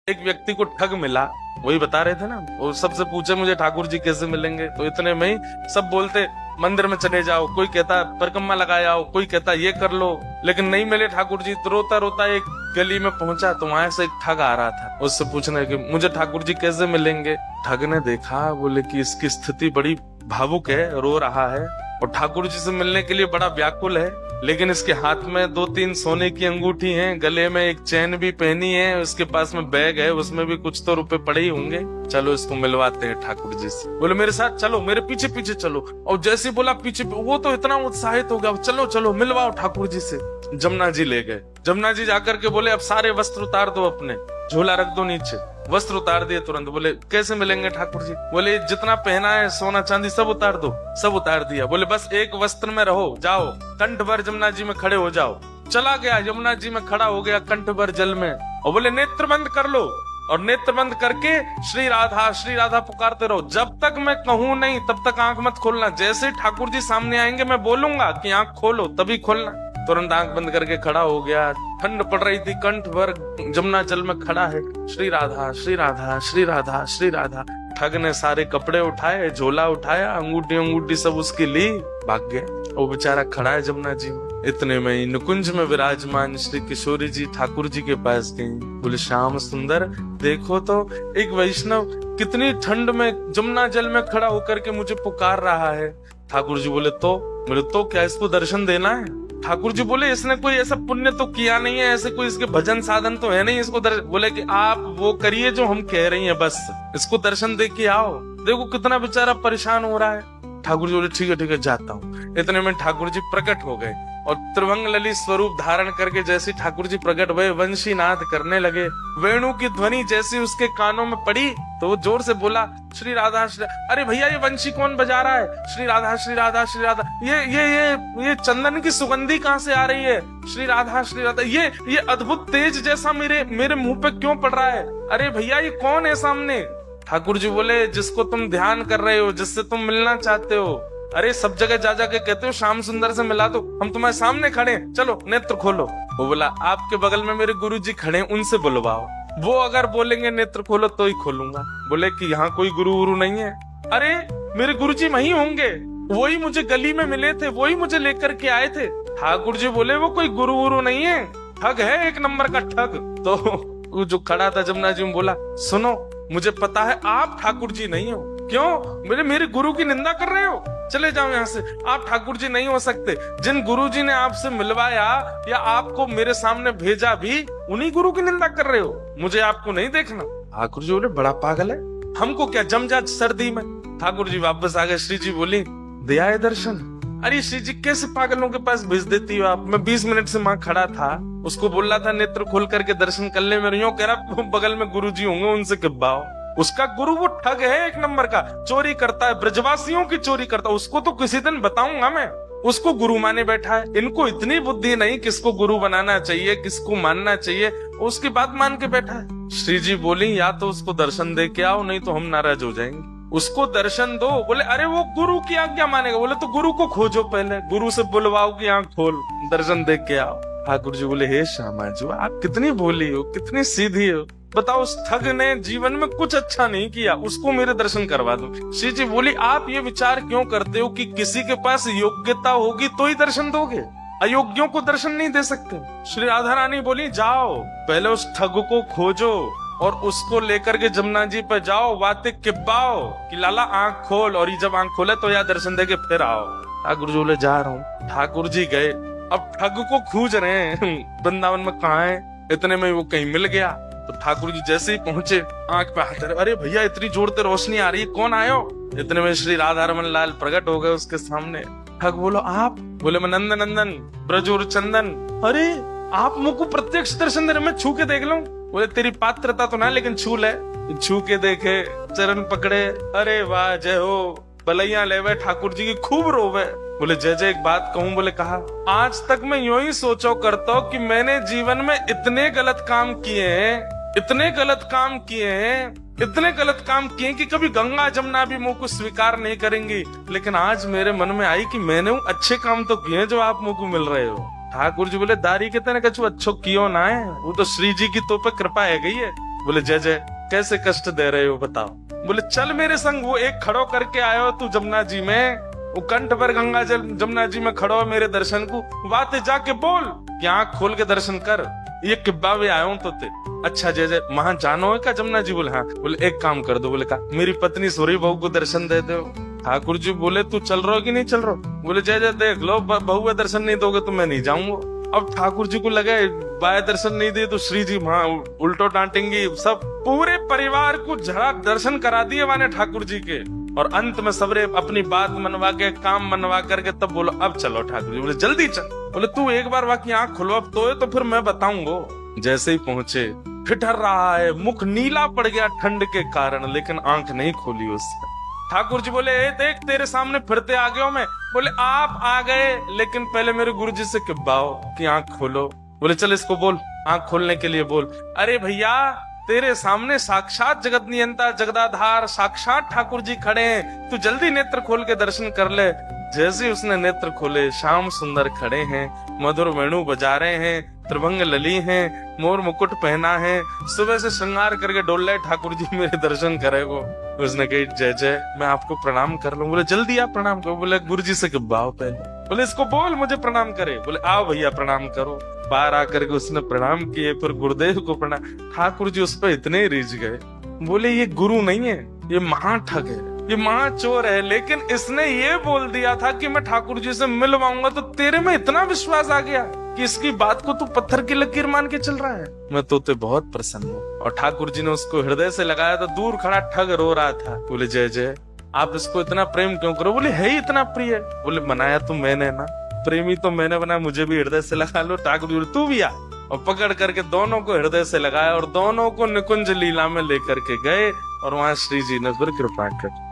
एक व्यक्ति को ठग मिला, वही बता रहे थे ना, वो सबसे पूछे मुझे ठाकुर जी कैसे मिलेंगे, तो इतने में ही सब बोलते मंदिर में चले जाओ, कोई कहता परिक्रमा लगाए आओ, कोई कहता ये कर लो, लेकिन नहीं मिले ठाकुर जी। तो रोता रोता एक गली में पहुंचा, तो वहां से एक ठग आ रहा था, उससे पूछने कि मुझे ठाकुर जी कैसे मिलेंगे। ठग ने देखा, बोले कि इसकी स्थिति बड़ी भावुक है, रो रहा है और ठाकुर जी से मिलने के लिए बड़ा व्याकुल है, लेकिन इसके हाथ में 2-3 सोने की अंगूठी हैं, गले में एक चैन भी पहनी है, उसके पास में बैग है, उसमें भी कुछ तो रुपए पड़े ही होंगे, चलो इसको मिलवाते हैं ठाकुर जी से। बोले मेरे साथ चलो, मेरे पीछे पीछे चलो। और जैसे बोला पीछे, वो तो इतना उत्साहित हो गया, चलो चलो मिलवाओ ठाकुर जी से। जमुना जी ले गए। जमुना जी जाकर के बोले अब सारे वस्त्र उतार दो, अपने झोला रख दो नीचे। वस्त्र उतार दिए तुरंत। बोले कैसे मिलेंगे ठाकुर जी? बोले जितना पहना है सोना चांदी सब उतार दो। सब उतार दिया। बोले बस एक वस्त्र में रहो, जाओ कंठ भर जमुना जी में खड़े हो जाओ। चला गया, यमुना जी में खड़ा हो गया कंठ भर जल में, और बोले नेत्र बंद कर लो, और नेत्र बंद करके श्री राधा पुकारते रहो, जब तक मैं कहूं नहीं तब तक आंख मत खोलना। जैसे ठाकुर जी सामने आएंगे मैं बोलूंगा कि आंख खोलो, तभी खोलना। तुरंत आंख बंद करके खड़ा हो गया। ठंड पड़ रही थी, कंठ भर जमुना जल में खड़ा है, श्री राधा श्री राधा श्री राधा श्री राधा। ठग ने सारे कपड़े उठाए, झोला उठाया, अंगूठी सब उसकी ली, भाग गया। वो बेचारा खड़ा है जमुना जी में। इतने में ही नुकुंज में विराजमान श्री किशोरी जी ठाकुर जी के पास गई। बोले श्याम सुंदर, देखो तो एक वैष्णव कितनी ठंड में जमुना जल में खड़ा होकर के मुझे पुकार रहा है। ठाकुर जी बोले तो क्या इसको दर्शन देना है? ठाकुर जी बोले इसने कोई ऐसा पुण्य तो किया नहीं है, ऐसे कोई इसके भजन साधन तो है नहीं, इसको बोले कि आप वो करिए जो हम कह रही हैं, बस इसको दर्शन दे के आओ। देखो कितना बेचारा परेशान हो रहा है। ठाकुर जी बोले ठीक है जाता हूँ। इतने में ठाकुर जी प्रकट हो गए और त्रिभंग ललित स्वरूप धारण करके जैसे ठाकुर जी प्रकट हुए, वंशी नाद करने लगे। वेणु की ध्वनि जैसी उसके कानों में पड़ी तो वो जोर से बोला श्री राधा श्री। अरे भैया ये वंशी कौन बजा रहा है? श्री राधा श्री राधा श्री राधा। ये चंदन की सुगंधी कहाँ से आ रही है? श्री राधा श्री राधा। ये अद्भुत तेज जैसा मेरे मुंह पे क्यों पड़ रहा है? अरे भैया ये कौन है सामने? ठाकुर जी बोले जिसको तुम ध्यान कर रहे हो, जिससे तुम मिलना चाहते हो। अरे सब जगह जा जाके कहते हो श्याम सुंदर से मिला दो, हम तुम्हारे सामने खड़े, चलो नेत्र खोलो। वो बोला आपके बगल में मेरे गुरु जी खड़े, उनसे बुलवाओ, वो अगर बोलेंगे नेत्र खोलो तो ही खोलूंगा। बोले कि यहाँ कोई गुरु नहीं है। अरे मेरे गुरु जी वही होंगे, वही मुझे गली में मिले थे, वही मुझे लेकर के आए थे। ठाकुर जी बोले वो कोई गुरु नहीं है, ठग है, एक नंबर का ठग। तो वो जो खड़ा था जमुना जी में बोला सुनो, मुझे पता है आप ठाकुर जी नहीं हो। क्यों? मेरे गुरु की निंदा कर रहे हो? चले जाओ यहाँ से, आप ठाकुर जी नहीं हो सकते। जिन गुरु जी ने आपसे मिलवाया या आपको मेरे सामने भेजा भी, उन्हीं गुरु की निंदा कर रहे हो, मुझे आपको नहीं देखना। ठाकुर जी बोले बड़ा पागल है, हमको क्या जम जा सर्दी में। ठाकुर जी वापस आ गए। श्री जी बोली दिया है दर्शन? अरे श्री जी कैसे पागलों के पास भेज देती हो आप? मैं 20 मिनट से वहां खड़ा था, उसको बोल रहा था नेत्र खोल करके दर्शन कर ले, मेरे यूं कह रहा बगल में गुरु जी होंगे, उनसे किब्बाओ। उसका गुरु वो ठग है, एक नंबर का चोरी करता है, ब्रजवासियों की चोरी करता है। उसको तो किसी दिन बताऊंगा मैं, उसको गुरु माने बैठा है। इनको इतनी बुद्धि नहीं किसको गुरु बनाना चाहिए, किसको मानना चाहिए, उसकी बात मान के बैठा है। श्री जी बोली या तो उसको दर्शन दे के आओ, नहीं तो हम नाराज हो जाएंगे। उसको दर्शन दो। बोले अरे वो गुरु की आज्ञा मानेगा। बोले तो गुरु को खोजो, पहले गुरु से बुलवाओ कि आंख खोल, दर्शन दे के आओ। ठाकुर जी बोले हे श्यामा जी, आप कितनी भोली हो, कितनी सीधी हो। बताओ उस ठग ने जीवन में कुछ अच्छा नहीं किया, उसको मेरे दर्शन करवा दो। श्री जी बोली आप ये विचार क्यों करते हो कि किसी के पास योग्यता होगी तो ही दर्शन दोगे, अयोग्यों को दर्शन नहीं दे सकते। श्री राधा रानी बोली जाओ पहले उस ठग को खोजो और उसको लेकर के जमुना जी पे जाओ, बातें किब्बाओ कि लाला आंख खोल, और ये जब आंख खोले तो यहाँ दर्शन दे के फिर आओ। ठाकुर जी बोले जा रहा हूँ। ठाकुर जी गए, अब ठग को खोज रहे हैं वृंदावन में कहाँ है। इतने में वो कहीं मिल गया, तो ठाकुर जी जैसे ही पहुंचे आंख पे हाथ, अरे भैया इतनी जोर से रोशनी आ रही है, कौन आयो? इतने में श्री राधा रमन लाल प्रकट हो गए उसके सामने। ठग बोलो आप? बोले मैं नंदन नंदन ब्रजूर चंदन। अरे आप मुझको प्रत्यक्ष दर्शन दे रहे, मैं छू के देख लूं? बोले तेरी पात्रता तो ना, लेकिन छू ले। छू के देखे, चरण पकड़े, अरे वाह जय हो, बलैया लेवे ठाकुर जी की खूब रोवे। बोले जय जय, एक बात कहूं? बोले कहा आज तक मैं यूं ही सोचो करता हूं कि मैंने जीवन में इतने गलत काम किए हैं, इतने गलत काम किए हैं, इतने गलत काम किए कि कभी गंगा जमुना भी मुझ को स्वीकार नहीं करेंगी, लेकिन आज मेरे मन में आई कि मैंने अच्छे काम तो किए जो आप मुझ को मिल रहे हो। ठाकुर जी बोले दारी के तेने कछु अच्छो कियो ना है, वो तो श्री जी की तो पे कृपा है गई है। बोले जय जय कैसे कष्ट दे रहे हो बताओ। बोले चल मेरे संग, वो एक खड़ो करके आयो तू जमुना जी में, वो कंठ पर गंगा जल जमुना जी में खड़ो है मेरे दर्शन को, बात जाके बोल कि आंख खोल के दर्शन कर, ये किब्बा भी आयो तो ते। अच्छा जय जय वहां जानो है क्या जमुना जी? बोले हाँ। बोले एक काम कर दो, बोले का मेरी पत्नी सोरी बहू को दर्शन दे दो। ठाकुर जी बोले तू चल रहा हो कि नहीं चल रहा? बोले जय जय देख लो बहू का दर्शन नहीं दोगे तो मैं नहीं जाऊंगा। अब ठाकुर जी को लगे बाय दर्शन नहीं दिए तो श्री जी वहां उल्टो डांटेंगी, सब पूरे परिवार को झड़ा दर्शन करा दिए माने ठाकुर जी के। और अंत में सबरे अपनी बात मनवा के काम मनवा करके तब बोलो अब चलो ठाकुर जी। बोले जल्दी चल। बोले तू एक बार बाकी आंख खुलवा तो फिर मैं बताऊंगा। जैसे ही पहुंचे ठिठर रहा है, मुख नीला पड़ गया ठंड के कारण, लेकिन आंख नहीं खोली उसने। ठाकुर जी बोले देख तेरे सामने फिरते आ गया मैं। बोले आप आ गए, लेकिन पहले मेरे गुरु जी से किब्बाओ कि आंख खोलो। बोले चल इसको बोल, आंख खोलने के लिए बोल। अरे भैया तेरे सामने साक्षात जगत नियंता जगदाधार साक्षात ठाकुर जी खड़े हैं, तू जल्दी नेत्र खोल के दर्शन कर ले। जैसे उसने नेत्र खोले, श्याम सुंदर खड़े हैं, मधुर वेणु बजा रहे हैं, त्रिभंग लली हैं, मोर मुकुट पहना है, सुबह से श्रृंगार करके डोल रहे ठाकुर जी मेरे दर्शन करेगो। उसने कही जय जय मैं आपको प्रणाम कर लूं। बोले जल्दी आप प्रणाम करो। बोले गुरु जी से किब्बाओ पहले। बोले इसको बोल मुझे प्रणाम करे। बोले आओ भैया प्रणाम करो। बाहर आकर के उसने प्रणाम किए, फिर गुरुदेव को प्रणाम। ठाकुर जी उस पर इतने रिझ गए, बोले ये गुरु नहीं है, ये महाठग है, ये महाचोर है, लेकिन इसने ये बोल दिया था कि मैं ठाकुर जी से मिलवाऊंगा, तो तेरे में इतना विश्वास आ गया कि इसकी बात को तू पत्थर की लकीर मान के चल रहा है। मैं तो बहुत प्रसन्न हूँ। और ठाकुर जी ने उसको हृदय से लगाया तो दूर खड़ा ठग रो रहा था। बोले जय जय आप इसको इतना प्रेम क्यों करो? बोले है ही इतना प्रिय। बोले बनाया तो मैंने ना, प्रेमी तो मैंने बनाया, मुझे भी हृदय से लगा लो। ठाकुर जी तू भी आ, और पकड़ करके दोनों को हृदय से लगाया और दोनों को निकुंज लीला में लेकर के गए, और वहां श्री जी ने फिर कृपा कर